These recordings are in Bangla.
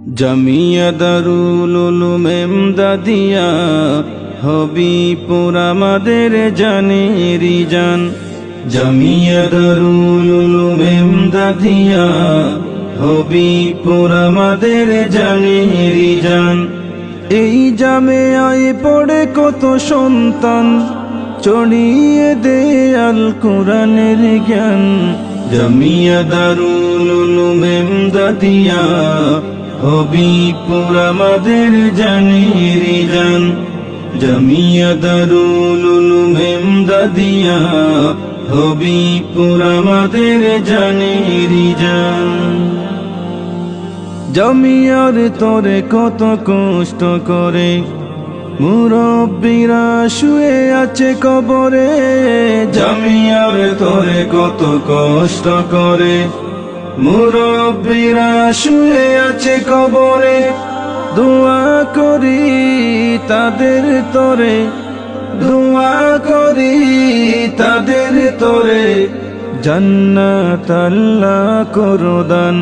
জামিয়া দারুল উলুম এমদাদিয়া হবিপুর আমাদের জানেরি জান। জামিয়া দারুল উলুম এমদাদিয়া হবিপুর আমাদের জানেরি জান। এই জামেয়ায় পড়ে কত সন্তান, চড়িয়ে দে আল কোরআনের জ্ঞান। জামিয়া দারুল উলুম এমদাদিয়া হবিপুর আমাদের জানেরি জান। জামিয়া দারুল উলুম এমদাদিয়া হবিপুর আমাদের জানেরি জান। জামিয়ার তরে কত কষ্ট করে মুরব্বিরা শুয়ে আছে কবরে। জামিয়ার তরে কত কষ্ট করে মুরব্বিরা শুয়ে আছে কবরে। দোয়া করি তাদের তরে, দোয়া করি তাদের তরে, জান্নাত আল্লাহ করো দান,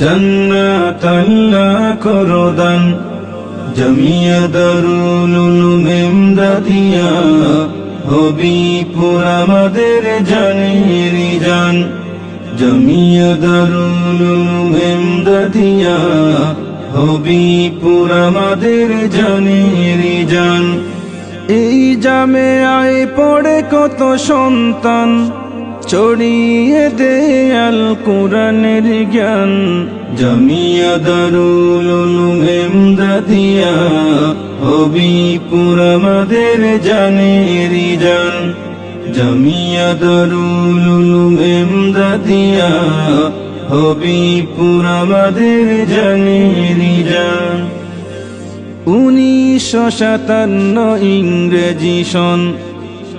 জান্নাত আল্লাহ করো দান। জামিয়া দারুল উলুম এমদাদিয়া হবিপুর আমাদের জানেরি জান। জামিয়া দারুল উলুম এমদাদিয়া হবিপুর আমাদের জানেরি জান। এই জামেয়ায় পড়ে কত সন্তান, চড়িয়ে দে আল কোরআনের জ্ঞান। জামিয়া দারুল উলুম এমদাদিয়া হবিপুর আমাদের জানেরি জান। জামিয়া দারুল উলুম এমদাদিয়া হবিপুর আমাদের জানেরি জান। 1957 ইংরেজি সন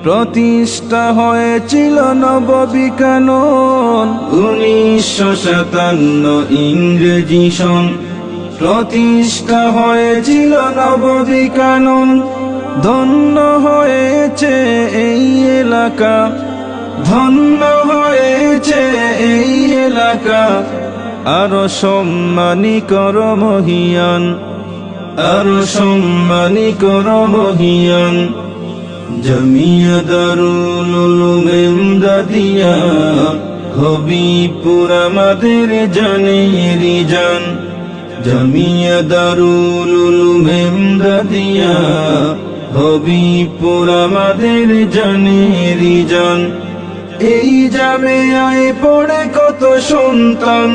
প্রতিষ্ঠা হয়েছিল নববী কানন। 1957 ইংরেজি সন প্রতিষ্ঠা হয়েছিল নববী কানন। ধন্য হয়েছে এই এলাকা, ধন্য হয়েছে এই এলাকা, আরো সম্মানী কর মহিয়ান, আরো সম্মানী কর মহিয়ান। জামিয়া দারুল উলুম এমদাদিয়া হবিপুর আমাদের জানেরি জান। জামিয়া দারুল উলুম এমদাদিয়া হবিপুর আমাদের জানেরি জান। এই জামেয়ায় পড়ে কত সন্তান,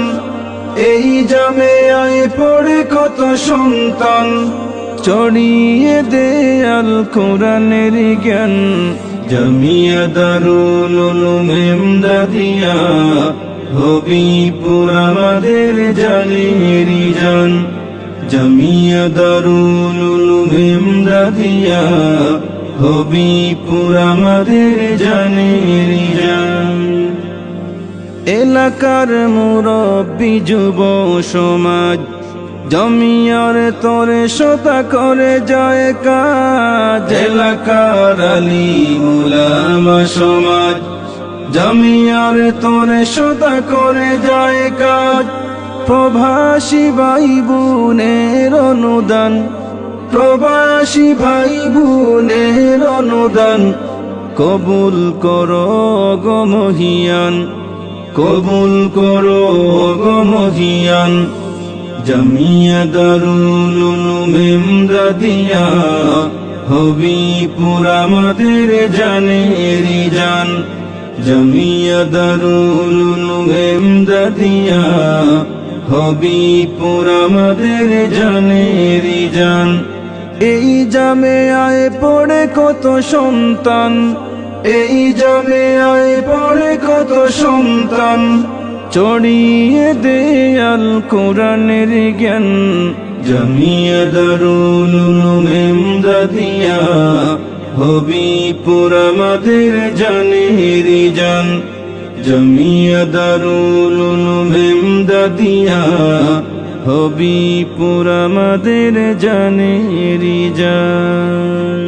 এই জামেয়ায় পড়ে কত সন্তান, চড়িয়ে দে আল কোরআনের জ্ঞান। জামিয়া দারুল উলুম এমদাদিয়া হবিপুর আমাদের জানেরি জান। জামিয়া দারুল উলুম এমদাদিয়া হবিপুর আমাদের জানেরি জান। এলাকার মুরব্বি যুব সমাজ জামিয়ার তরে সদা করে যায় কাজ। এলাকার আলিম উলামা সমাজ জামিয়ার তরে সদা করে যায় কাজ। প্রবাসী ভাই বোনের অনুদান, প্রবাসী ভাই বোনের অনুদান, কবুল করো গো মহিয়ান, কবুল করো গো মহিয়ান। জামিয়া দারুল উলুম এমদাদিয়া হবিপুর আমাদের জানেরি জান। জামিয়া দারুল উলুম এমদাদিয়া হবিপুর আমাদের জানেরি জান। এই জামেয়ায় পড়ে কত সন্তান, এই জামেয়ায় পড়ে কত সন্তান, চড়িয়ে দে আল কোরআনের জ্ঞান। জামিয়া দারুল উলুম এমদাদিয়া হবিপুর আমাদের জানেরি জান। জামিয়া দারুল উলুম এমদাদিয়া হবিপুর আমাদের জানেরি জান।